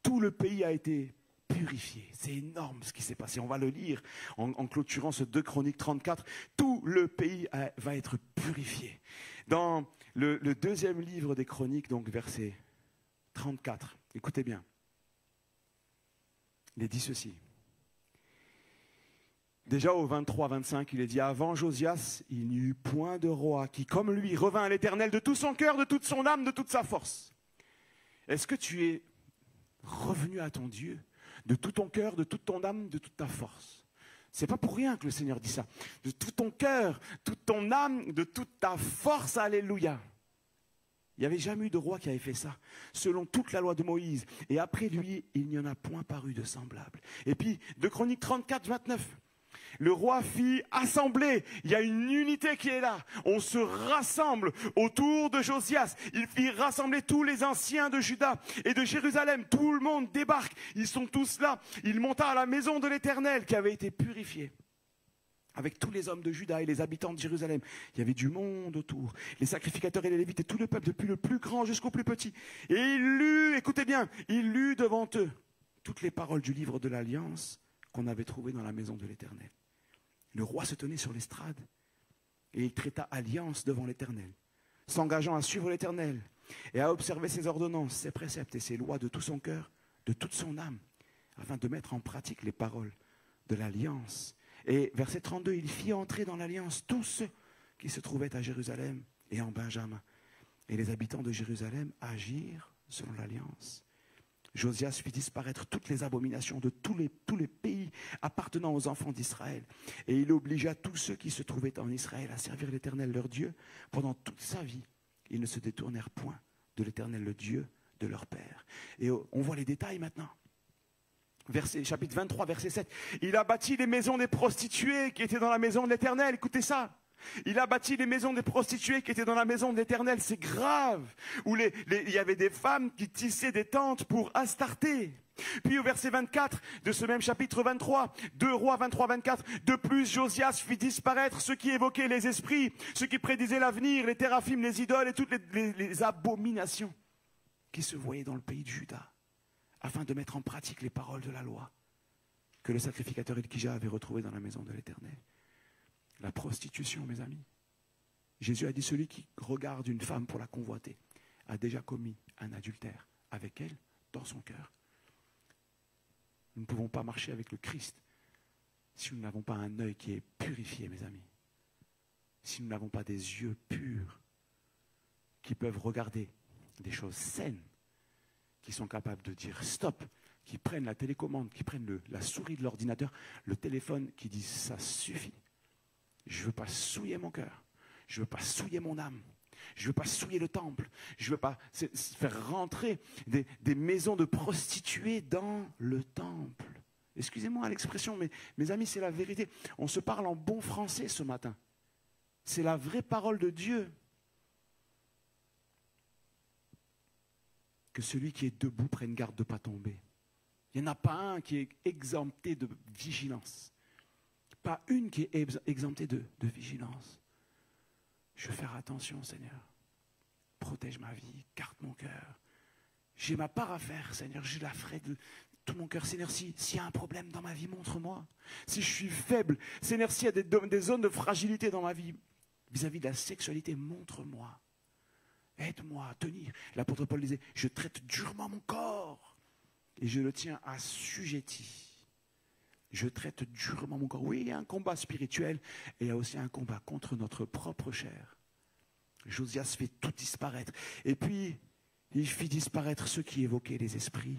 Tout le pays a été purifié. C'est énorme ce qui s'est passé. On va le lire en clôturant ce 2 Chroniques 34. Tout le pays va être purifié. Dans le deuxième livre des Chroniques, donc verset 34, écoutez bien. Il est dit ceci. Déjà au 23-25, il est dit « Avant Josias, il n'y eut point de roi qui, comme lui, revint à l'Éternel de tout son cœur, de toute son âme, de toute sa force. » Est-ce que tu es revenu à ton Dieu de tout ton cœur, de toute ton âme, de toute ta force? C'est pas pour rien que le Seigneur dit ça. De tout ton cœur, toute ton âme, de toute ta force, alléluia. Il n'y avait jamais eu de roi qui avait fait ça, selon toute la loi de Moïse. Et après lui, il n'y en a point paru de semblable. Et puis, de Chroniques 34, 29. Le roi fit assembler, il y a une unité qui est là, on se rassemble autour de Josias, il fit rassembler tous les anciens de Juda et de Jérusalem, tout le monde débarque, ils sont tous là, il monta à la maison de l'Éternel qui avait été purifiée. Avec tous les hommes de Juda et les habitants de Jérusalem, il y avait du monde autour, les sacrificateurs et les lévites et tout le peuple, depuis le plus grand jusqu'au plus petit. Et il lut, écoutez bien, il lut devant eux toutes les paroles du livre de l'Alliance qu'on avait trouvé dans la maison de l'Éternel. Le roi se tenait sur l'estrade et il traita alliance devant l'Éternel, s'engageant à suivre l'Éternel et à observer ses ordonnances, ses préceptes et ses lois de tout son cœur, de toute son âme, afin de mettre en pratique les paroles de l'alliance. Et verset 32, il fit entrer dans l'alliance tous ceux qui se trouvaient à Jérusalem et en Benjamin. Et les habitants de Jérusalem agirent selon l'alliance. Josias fit disparaître toutes les abominations de tous les pays appartenant aux enfants d'Israël. Et il obligea tous ceux qui se trouvaient en Israël à servir l'Éternel leur Dieu pendant toute sa vie. Ils ne se détournèrent point de l'Éternel, le Dieu de leur père. Et on voit les détails maintenant. Chapitre 23, verset 7. Il a bâti les maisons des prostituées qui étaient dans la maison de l'Éternel. Écoutez ça. Il a bâti les maisons des prostituées qui étaient dans la maison de l'Éternel. C'est grave. Où il y avait des femmes qui tissaient des tentes pour Astarté. Puis au verset 24 de ce même chapitre 23, 2 Rois 23, 24, de plus Josias fit disparaître ceux qui évoquaient les esprits, ceux qui prédisaient l'avenir, les téraphim, les idoles et toutes les abominations qui se voyaient dans le pays de Juda, afin de mettre en pratique les paroles de la loi que le sacrificateur Ilkija avait retrouvées dans la maison de l'Éternel. La prostitution, mes amis. Jésus a dit, celui qui regarde une femme pour la convoiter a déjà commis un adultère avec elle dans son cœur. Nous ne pouvons pas marcher avec le Christ si nous n'avons pas un œil qui est purifié, mes amis. Si nous n'avons pas des yeux purs qui peuvent regarder des choses saines, qui sont capables de dire stop, qui prennent la télécommande, qui prennent la souris de l'ordinateur, le téléphone, qui disent ça suffit. Je ne veux pas souiller mon cœur. Je ne veux pas souiller mon âme. Je ne veux pas souiller le temple. Je ne veux pas faire rentrer des maisons de prostituées dans le temple. Excusez-moi l'expression, mais mes amis, c'est la vérité. On se parle en bon français ce matin. C'est la vraie parole de Dieu. Que celui qui est debout prenne garde de ne pas tomber. Il n'y en a pas un qui est exempté de vigilance. Pas une qui est exemptée de vigilance. Je vais faire attention, Seigneur. Protège ma vie, garde mon cœur. J'ai ma part à faire, Seigneur. Je la ferai de tout mon cœur. Seigneur, s'il y a un problème dans ma vie, montre-moi. Si je suis faible, Seigneur, s'il y a des zones de fragilité dans ma vie, vis-à-vis de la sexualité, montre-moi. Aide-moi à tenir. L'apôtre Paul disait, je traite durement mon corps et je le tiens assujetti. Je traite durement mon corps. Oui, il y a un combat spirituel et il y a aussi un combat contre notre propre chair. Josias fait tout disparaître. Et puis, il fit disparaître ceux qui évoquaient les esprits.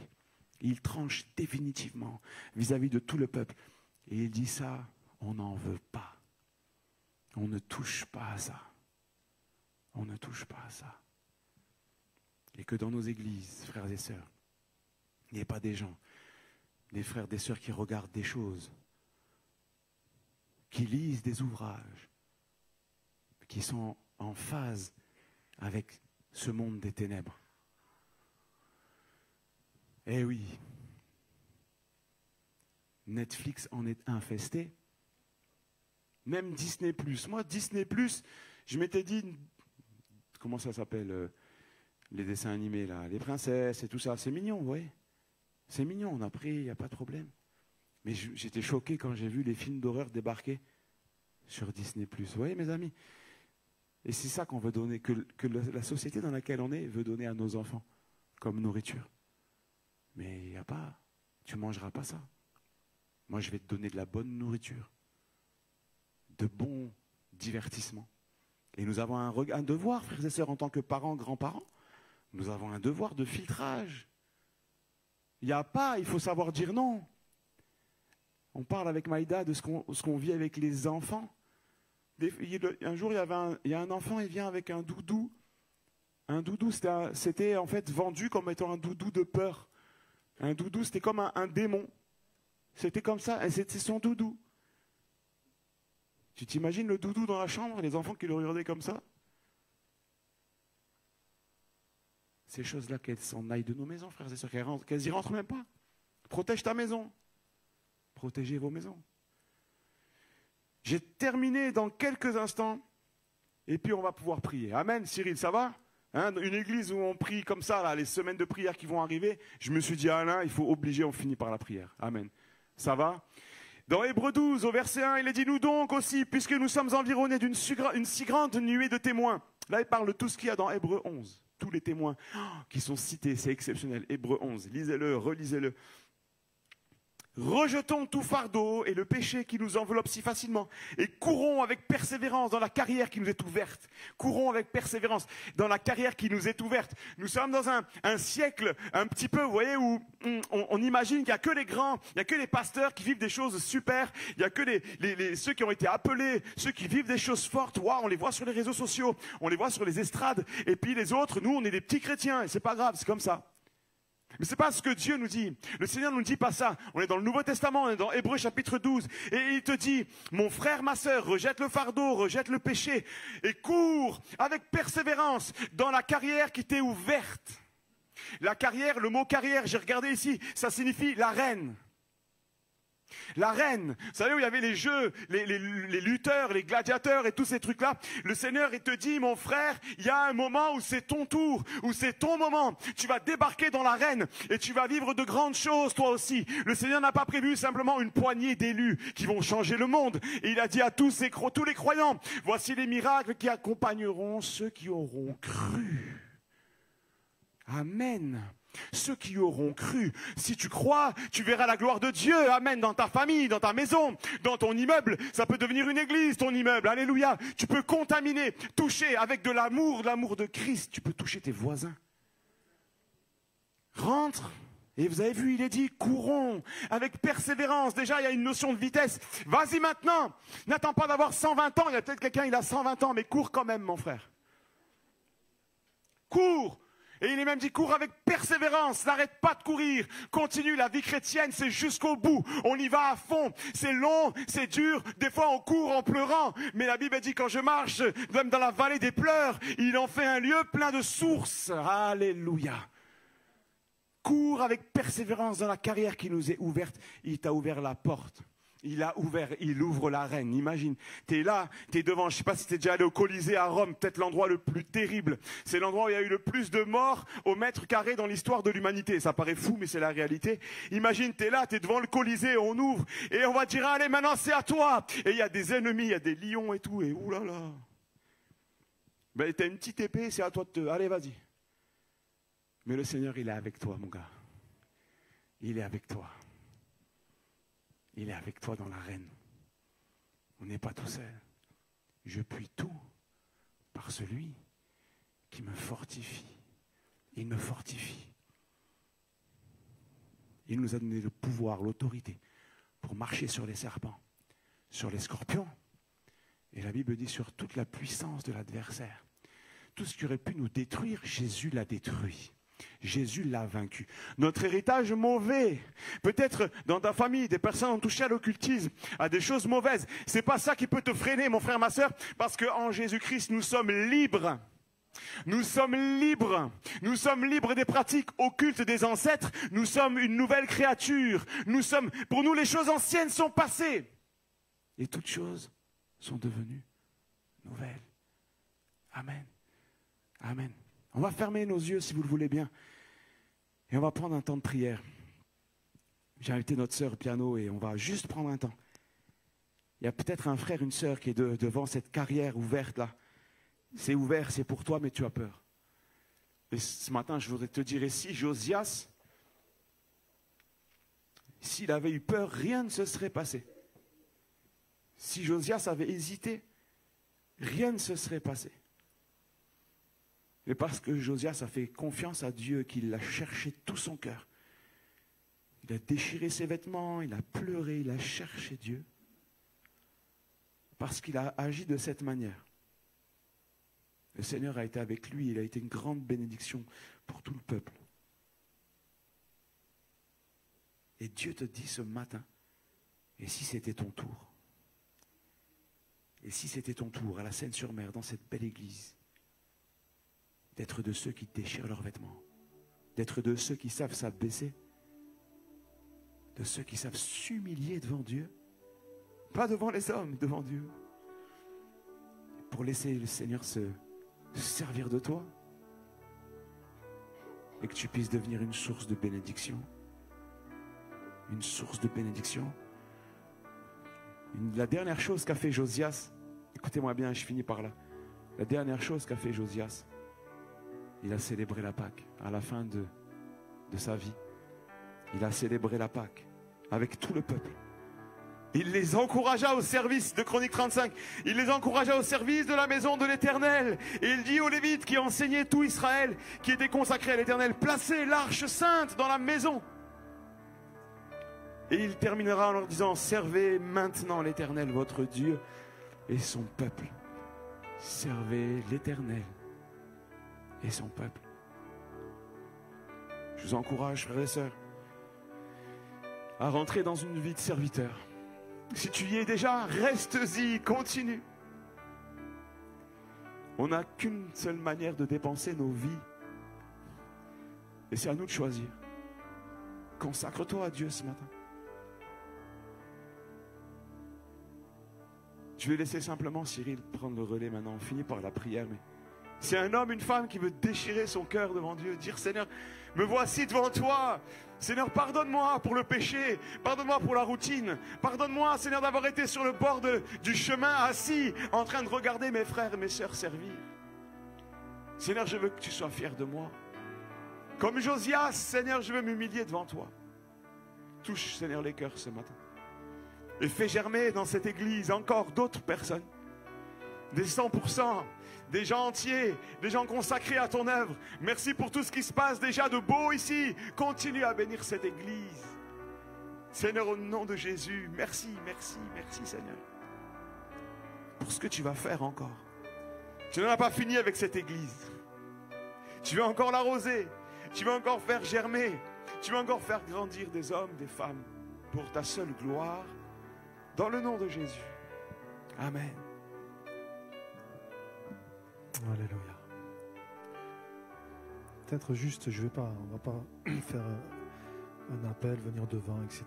Il tranche définitivement vis-à-vis de tout le peuple. Et il dit ça, on n'en veut pas. On ne touche pas à ça. On ne touche pas à ça. Et que dans nos églises, frères et sœurs, il n'y ait pas des gens, des frères, des sœurs qui regardent des choses, qui lisent des ouvrages, qui sont en phase avec ce monde des ténèbres. Eh oui, Netflix en est infesté, même Disney+. Moi, Disney+, je m'étais dit, comment ça s'appelle, les dessins animés là, les princesses et tout ça, c'est mignon, vous voyez. C'est mignon, on a pris, il n'y a pas de problème. Mais j'étais choqué quand j'ai vu les films d'horreur débarquer sur Disney+. Vous voyez, mes amis? Et c'est ça qu'on veut donner, que la société dans laquelle on est veut donner à nos enfants comme nourriture. Mais il n'y a pas, tu ne mangeras pas ça. Moi, je vais te donner de la bonne nourriture, de bons divertissements. Et nous avons un devoir, frères et sœurs, en tant que parents, grands-parents. Nous avons un devoir de filtrage. Il n'y a pas, il faut savoir dire non. On parle avec Maïda de ce qu'on vit avec les enfants. Un jour, il y a un enfant, il vient avec un doudou. Un doudou, c'était en fait vendu comme étant un doudou de peur. Un doudou, c'était comme un démon. C'était comme ça, et c'était son doudou. Tu t'imagines le doudou dans la chambre, les enfants qui le regardaient comme ça? Ces choses-là, qu'elles s'en aillent de nos maisons, frères et sœurs, qu'elles n'y rentrent même pas. Protège ta maison. Protégez vos maisons. J'ai terminé dans quelques instants, et puis on va pouvoir prier. Amen, Cyril, ça va? Une église où on prie comme ça, là, les semaines de prière qui vont arriver, je me suis dit, Alain, il faut obliger, on finit par la prière. Amen. Ça va? Dans Hébreux 12, au verset 1, il est dit, nous donc aussi, puisque nous sommes environnés d'une si grande nuée de témoins. Là, il parle de tout ce qu'il y a dans Hébreux 11. Tous les témoins qui sont cités, c'est exceptionnel. Hébreux 11, lisez-le, relisez-le. Rejetons tout fardeau et le péché qui nous enveloppe si facilement et courons avec persévérance dans la carrière qui nous est ouverte. Courons avec persévérance dans la carrière qui nous est ouverte. Nous sommes dans un siècle un petit peu, vous voyez, où on imagine qu'il n'y a que les grands, il n'y a que les pasteurs qui vivent des choses super, il n'y a que ceux qui ont été appelés, ceux qui vivent des choses fortes. Wow, on les voit sur les réseaux sociaux, on les voit sur les estrades, et puis les autres, nous, on est des petits chrétiens, et c'est pas grave, c'est comme ça. Mais c'est pas ce que Dieu nous dit. Le Seigneur ne nous dit pas ça. On est dans le Nouveau Testament, on est dans Hébreux chapitre 12. Et il te dit, mon frère, ma sœur, rejette le fardeau, rejette le péché et cours avec persévérance dans la carrière qui t'est ouverte. La carrière, le mot carrière, j'ai regardé ici, ça signifie l'arène. L'arène, vous savez où il y avait les jeux, les lutteurs, les gladiateurs et tous ces trucs-là. Le Seigneur, il te dit, mon frère, il y a un moment où c'est ton tour, où c'est ton moment. Tu vas débarquer dans l'arène et tu vas vivre de grandes choses, toi aussi. Le Seigneur n'a pas prévu simplement une poignée d'élus qui vont changer le monde. Et il a dit à tous les croyants, voici les miracles qui accompagneront ceux qui auront cru. Amen. Ceux qui auront cru. Si tu crois, tu verras la gloire de Dieu. Amen. Dans ta famille, dans ta maison, dans ton immeuble. Ça peut devenir une église, ton immeuble. Alléluia. Tu peux contaminer, toucher avec de l'amour de Christ. Tu peux toucher tes voisins. Rentre Et vous avez vu, il est dit, courons avec persévérance. Déjà, il y a une notion de vitesse. Vas-y maintenant. N'attends pas d'avoir 120 ans. Il y a peut-être quelqu'un, il a 120 ans, mais cours quand même, mon frère. Cours. Et il est même dit, cours avec persévérance. N'arrête pas de courir. Continue, la vie chrétienne, c'est jusqu'au bout. On y va à fond. C'est long, c'est dur. Des fois, on court en pleurant. Mais la Bible dit, quand je marche, même dans la vallée des pleurs, il en fait un lieu plein de sources. Alléluia. Cours avec persévérance dans la carrière qui nous est ouverte. Il t'a ouvert la porte. Il ouvre l'arène. Imagine, tu es là, tu es devant. Je ne sais pas si tu es déjà allé au Colisée à Rome, peut-être l'endroit le plus terrible. C'est l'endroit où il y a eu le plus de morts au mètre carré dans l'histoire de l'humanité. Ça paraît fou, mais c'est la réalité. Imagine, tu es là, tu es devant le Colisée, on ouvre et on va dire, allez, maintenant c'est à toi. Et il y a des ennemis, il y a des lions et tout. Et oulala. Ben, tu as une petite épée, c'est à toi de te... Allez, vas-y. Mais le Seigneur, il est avec toi, mon gars. Il est avec toi. Il est avec toi dans l'arène. On n'est pas tout seul. Je puis tout par celui qui me fortifie. Il me fortifie. Il nous a donné le pouvoir, l'autorité pour marcher sur les serpents, sur les scorpions. Et la Bible dit sur toute la puissance de l'adversaire. Tout ce qui aurait pu nous détruire, Jésus l'a détruit. Jésus l'a vaincu. Notre héritage mauvais, peut-être dans ta famille, des personnes ont touché à l'occultisme, à des choses mauvaises. C'est pas ça qui peut te freiner, mon frère, ma sœur, parce qu'en Jésus-Christ, nous sommes libres. Nous sommes libres. Nous sommes libres des pratiques occultes des ancêtres. Nous sommes une nouvelle créature. Pour nous, les choses anciennes sont passées. Et toutes choses sont devenues nouvelles. Amen. Amen. On va fermer nos yeux si vous le voulez bien. Et on va prendre un temps de prière. J'ai invité notre sœur au piano et on va juste prendre un temps. Il y a peut-être un frère, une sœur qui est devant cette carrière ouverte là. C'est ouvert, c'est pour toi, mais tu as peur. Et ce matin, je voudrais te dire, et si Josias, s'il avait eu peur, rien ne se serait passé. Si Josias avait hésité, rien ne se serait passé. Mais parce que Josias a fait confiance à Dieu, qu'il l'a cherché de tout son cœur. Il a déchiré ses vêtements, il a pleuré, il a cherché Dieu. Parce qu'il a agi de cette manière. Le Seigneur a été avec lui, il a été une grande bénédiction pour tout le peuple. Et Dieu te dit ce matin, et si c'était ton tour? Et si c'était ton tour à la Seine-sur-Mer, dans cette belle église, d'être de ceux qui déchirent leurs vêtements, d'être de ceux qui savent s'abaisser, de ceux qui savent s'humilier devant Dieu, pas devant les hommes, devant Dieu, pour laisser le Seigneur se servir de toi et que tu puisses devenir une source de bénédiction. Une source de bénédiction. La dernière chose qu'a fait Josias, écoutez-moi bien, je finis par là. La dernière chose qu'a fait Josias, il a célébré la Pâque à la fin de sa vie. Il a célébré la Pâque avec tout le peuple. Il les encouragea au service de Chroniques 35. Il les encouragea au service de la maison de l'Éternel. Et il dit aux Lévites qui enseignaient tout Israël, qui était consacré à l'Éternel, placez l'arche sainte dans la maison. Et il terminera en leur disant, servez maintenant l'Éternel, votre Dieu, et son peuple. Servez l'Éternel et son peuple. Je vous encourage, frères et sœurs, à rentrer dans une vie de serviteur. Si tu y es déjà, reste-y, continue. On n'a qu'une seule manière de dépenser nos vies. Et c'est à nous de choisir. Consacre-toi à Dieu ce matin. Je vais laisser simplement Cyril prendre le relais maintenant. On finit par la prière, mais c'est un homme, une femme qui veut déchirer son cœur devant Dieu, dire Seigneur, me voici devant toi. Seigneur, pardonne-moi pour le péché, pardonne-moi pour la routine, pardonne-moi, Seigneur, d'avoir été sur le bord du chemin, assis, en train de regarder mes frères et mes sœurs servir. Seigneur, je veux que tu sois fier de moi. Comme Josias, Seigneur, je veux m'humilier devant toi. Touche, Seigneur, les cœurs ce matin. Et fais germer dans cette église encore d'autres personnes des 100%, des gens entiers, des gens consacrés à ton œuvre. Merci pour tout ce qui se passe déjà de beau ici. Continue à bénir cette église. Seigneur, au nom de Jésus, merci, merci, merci Seigneur. Pour ce que tu vas faire encore. Tu n'en as pas fini avec cette église. Tu vas encore l'arroser. Tu vas encore faire germer. Tu vas encore faire grandir des hommes, des femmes. Pour ta seule gloire. Dans le nom de Jésus. Amen. Alléluia. Peut-être juste, on va pas faire un appel, venir devant, etc.